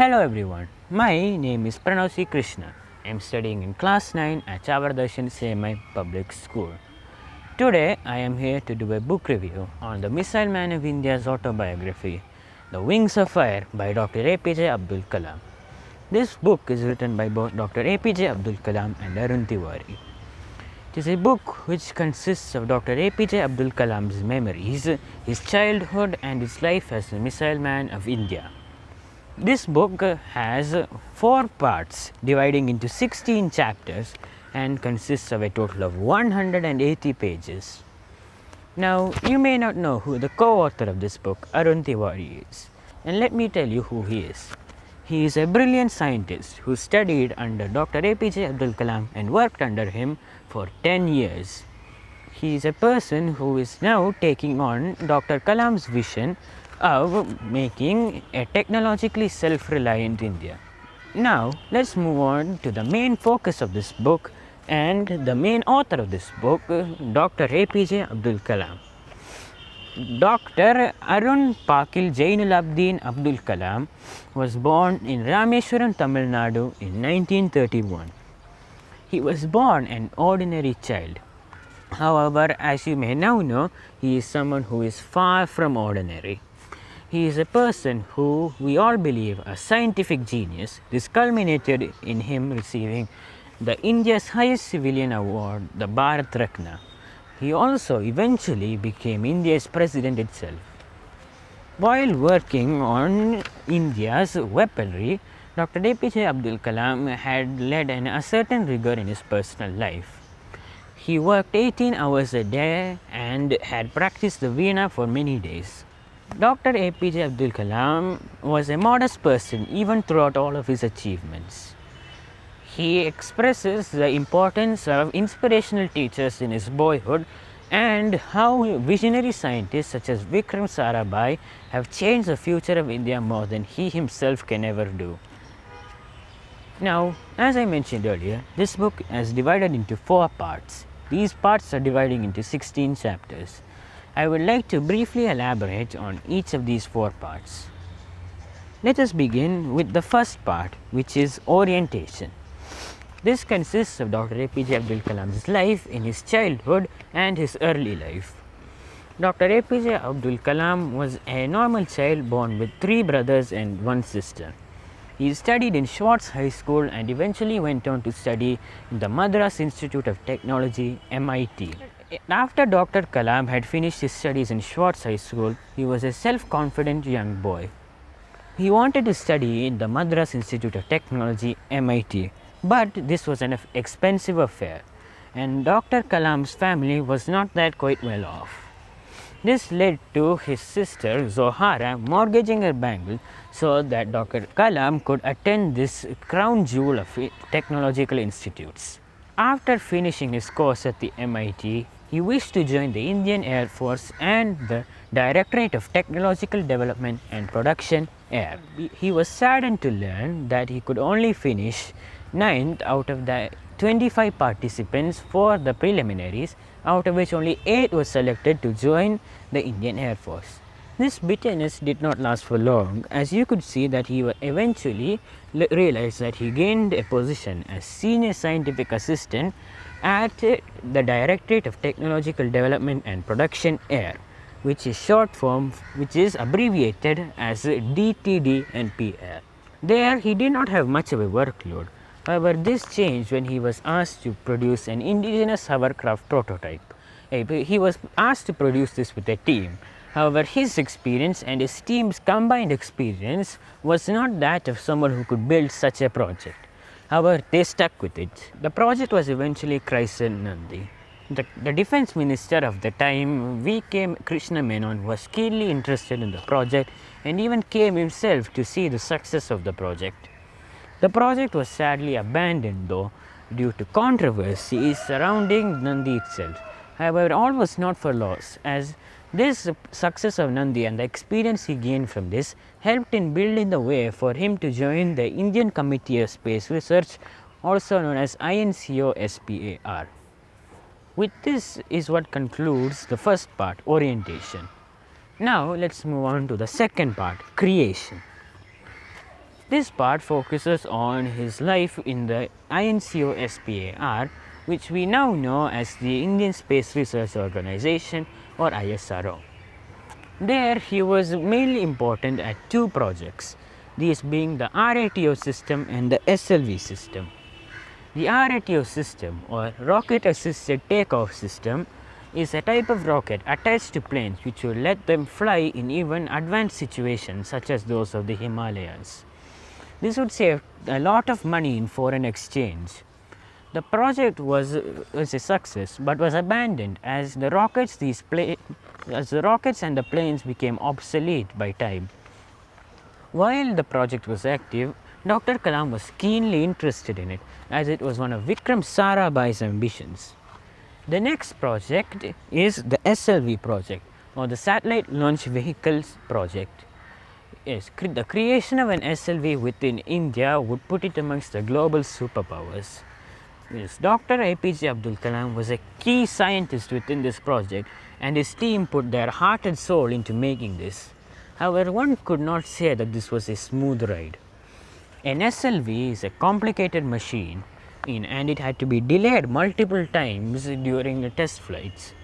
Hello everyone, my name is Pranav Krishna. I am studying in class 9 at Chavara Darsan semi public school. Today I am here to do a book review on the Missile Man of India's autobiography, The Wings of Fire by Dr. APJ Abdul Kalam. This book is written by both Dr. APJ Abdul Kalam and Arun Tiwari. It is a book which consists of Dr. APJ Abdul Kalam's memories, his childhood and his life as the Missile Man of India. This book has 4 parts dividing into 16 chapters and consists of a total of 180 pages. Now, you may not know who the co-author of this book, Arun Tiwari, is, and let me tell you who he is. He is a brilliant scientist who studied under Dr. APJ Abdul Kalam and worked under him for 10 years. He is a person who is now taking on Dr. Kalam's vision of making a technologically self-reliant India. Now, let's move on to the main focus of this book and the main author of this book, Dr. APJ Abdul Kalam. Dr. Arun Pakil Jainulabdin Abdul Kalam was born in Rameshwaram, Tamil Nadu in 1931. He was born an ordinary child. However, as you may now know, he is someone who is far from ordinary. He is a person who we all believe a scientific genius. This culminated in him receiving the India's highest civilian award, the Bharat Ratna. He also eventually became India's president itself. While working on India's weaponry, Dr. APJ Abdul Kalam had led a certain rigor in his personal life. He worked 18 hours a day and had practiced the Veena for many days. Dr. APJ Abdul Kalam was a modest person even throughout all of his achievements. He expresses the importance of inspirational teachers in his boyhood and how visionary scientists such as Vikram Sarabhai have changed the future of India more than he himself can ever do. Now, as I mentioned earlier, this book is divided into 4 parts. These parts are dividing into 16 chapters. I would like to briefly elaborate on each of these 4 parts. Let us begin with the first part, which is orientation. This consists of Dr. APJ Abdul Kalam's life in his childhood and his early life. Dr. APJ Abdul Kalam was a normal child born with 3 brothers and 1 sister. He studied in Schwartz High School and eventually went on to study in the Madras Institute of Technology, MIT. After Dr. Kalam had finished his studies in Schwartz High School, he was a self-confident young boy. He wanted to study in the Madras Institute of Technology, MIT, but this was an expensive affair, and Dr. Kalam's family was not that quite well off. This led to his sister Zohara mortgaging her bangle so that Dr. Kalam could attend this crown jewel of technological institutes. After finishing his course at the MIT, he wished to join the Indian Air Force and the Directorate of Technological Development and Production Air. He was saddened to learn that he could only finish 9th out of the 25 participants for the preliminaries, out of which only 8 were selected to join the Indian Air Force. This bitterness did not last for long, as you could see that he eventually realized that he gained a position as Senior Scientific Assistant at the Directorate of Technological Development and Production Air, which is short form, which is abbreviated as DTD and PR. There he did not have much of a workload. However, this changed when he was asked to produce an indigenous hovercraft prototype. He was asked to produce this with a team. However, his experience and his team's combined experience was not that of someone who could build such a project. However, they stuck with it. The project was eventually christened Nandi. The defense minister of the time, Krishna was keenly interested in the project and even came himself to see the success of the project. The project was sadly abandoned though due to controversies surrounding Nandi itself. However, all was not for loss, as this success of Nandi and the experience he gained from this helped in building the way for him to join the Indian Committee of Space Research, also known as INCOSPAR. With this is what concludes the first part, orientation. Now let's move on to the second part, creation. This part focuses on his life in the INCOSPAR, which we now know as the Indian Space Research Organization or ISRO. There he was mainly important at two projects, these being the RATO system and the SLV system. The RATO system, or Rocket Assisted Takeoff System, is a type of rocket attached to planes which will let them fly in even advanced situations such as those of the Himalayas. This would save a lot of money in foreign exchange. The project was a success but was abandoned as the rockets and the planes became obsolete by time. While the project was active, Dr. Kalam was keenly interested in it as it was one of Vikram Sarabhai's ambitions. The next project is the SLV project, or the Satellite Launch Vehicles project. Yes, the creation of an SLV within India would put it amongst the global superpowers. Yes, Dr. APJ Abdul Kalam was a key scientist within this project and his team put their heart and soul into making this. However, one could not say that this was a smooth ride. An SLV is a complicated machine and it had to be delayed multiple times during the test flights.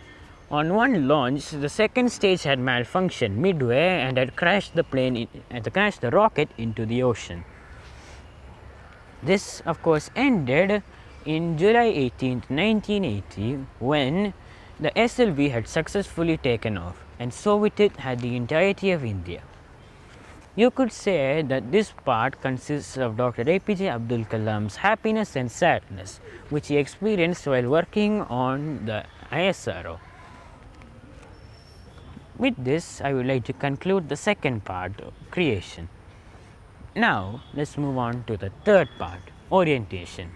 On one launch, the second stage had malfunctioned midway and had crashed the rocket into the ocean. This, of course, ended in July 18, 1980, when the SLV had successfully taken off, and so with it had the entirety of India. You could say that this part consists of Dr. APJ Abdul Kalam's happiness and sadness, which he experienced while working on the ISRO. With this, I would like to conclude the second part, creation. Now, let's move on to the third part, orientation.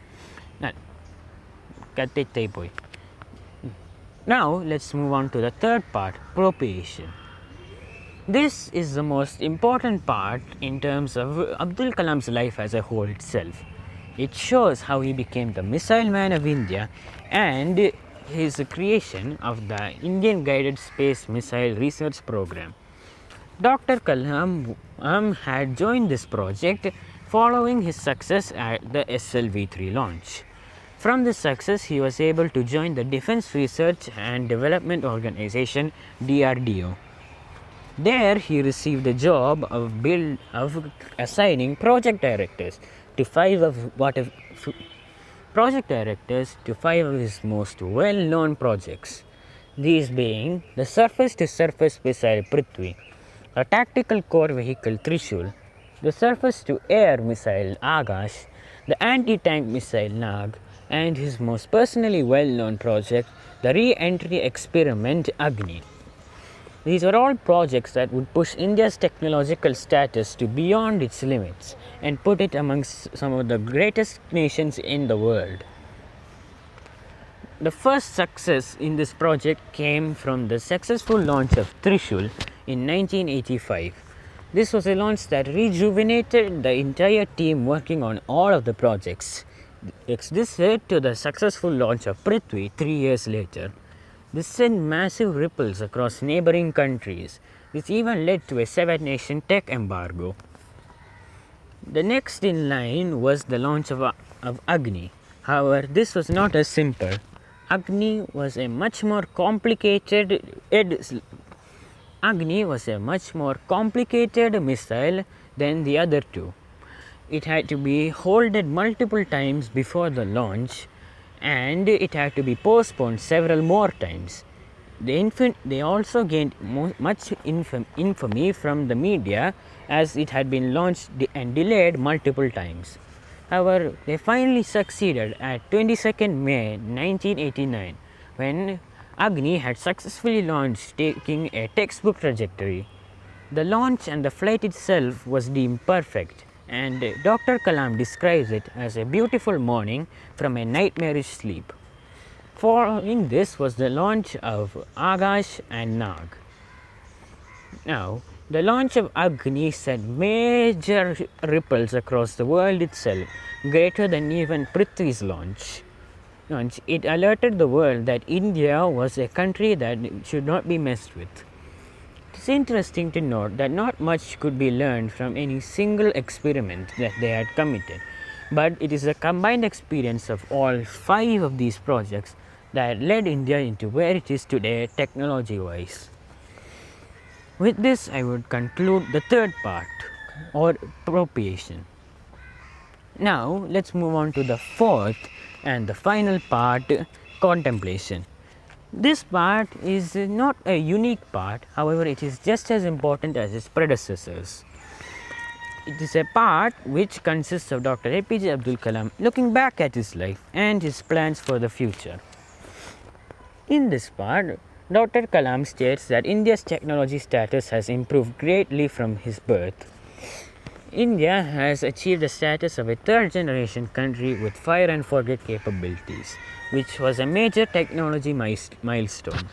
Now, let's move on to the third part, propagation. This is the most important part in terms of Abdul Kalam's life as a whole itself. It shows how he became the missile man of India and his creation of the Indian Guided Space Missile Research Program. Dr. Kalam had joined this project following his success at the SLV-3 launch. From this success, he was able to join the Defense Research and Development Organization DRDO. There, he received the job of assigning project directors to five of his most well-known projects. These being the surface-to-surface missile Prithvi, a tactical core vehicle Trishul, the surface-to-air missile Agash, the anti-tank missile Nag, and his most personally well-known project, the re-entry experiment Agni. These were all projects that would push India's technological status to beyond its limits and put it amongst some of the greatest nations in the world. The first success in this project came from the successful launch of Trishul in 1985. This was a launch that rejuvenated the entire team working on all of the projects. This led to the successful launch of Prithvi 3 years later. This sent massive ripples across neighboring countries. This even led to a 7-nation tech embargo. The next in line was the launch of Agni. However, this was not as simple. Agni was a much more complicated missile than the other two. It had to be halted multiple times before the launch, and it had to be postponed several more times. They also gained much infamy from the media as it had been launched and delayed multiple times. However, they finally succeeded at 22nd May 1989 when Agni had successfully launched, taking a textbook trajectory. The launch and the flight itself was deemed perfect, and Dr. Kalam describes it as a beautiful morning from a nightmarish sleep. Following this was the launch of Agash and Nag. Now, the launch of Agni sent major ripples across the world itself, greater than even Prithvi's launch. It alerted the world that India was a country that should not be messed with. It's interesting to note that not much could be learned from any single experiment that they had committed, but it is a combined experience of all 5 of these projects that led India into where it is today technology-wise. With this, I would conclude the third part, or appropriation. Now, let's move on to the fourth and the final part, contemplation. This part is not a unique part, however, it is just as important as its predecessors. It is a part which consists of Dr. APJ Abdul Kalam looking back at his life and his plans for the future. In this part, Dr. Kalam states that India's technology status has improved greatly from his birth. India has achieved the status of a third generation country with fire and forget capabilities, which was a major technology milestone.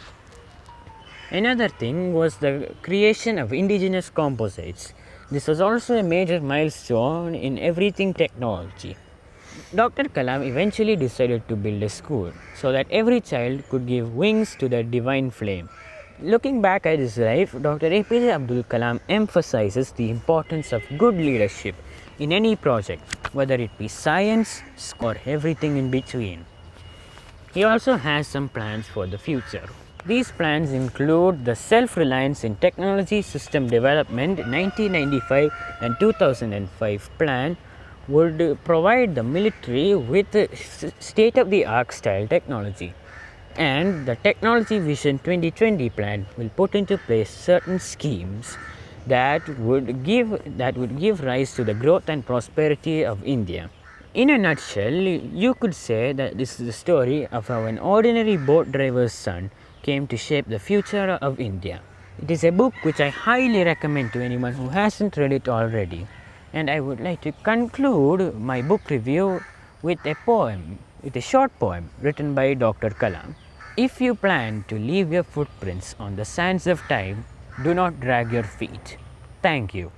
Another thing was the creation of indigenous composites. This was also a major milestone in everything technology. Dr. Kalam eventually decided to build a school so that every child could give wings to the divine flame. Looking back at his life, Dr. APJ Abdul Kalam emphasizes the importance of good leadership in any project, whether it be science or everything in between. He also has some plans for the future. These plans include the self-reliance in technology system development 1995 and 2005 plan would provide the military with state-of-the-art style technology. And the Technology Vision 2020 plan will put into place certain schemes that would give rise to the growth and prosperity of India. In a nutshell, you could say that this is the story of how an ordinary boat driver's son came to shape the future of India. It is a book which I highly recommend to anyone who hasn't read it already. And I would like to conclude my book review with a short poem written by Dr. Kalam. If you plan to leave your footprints on the sands of time, do not drag your feet. Thank you.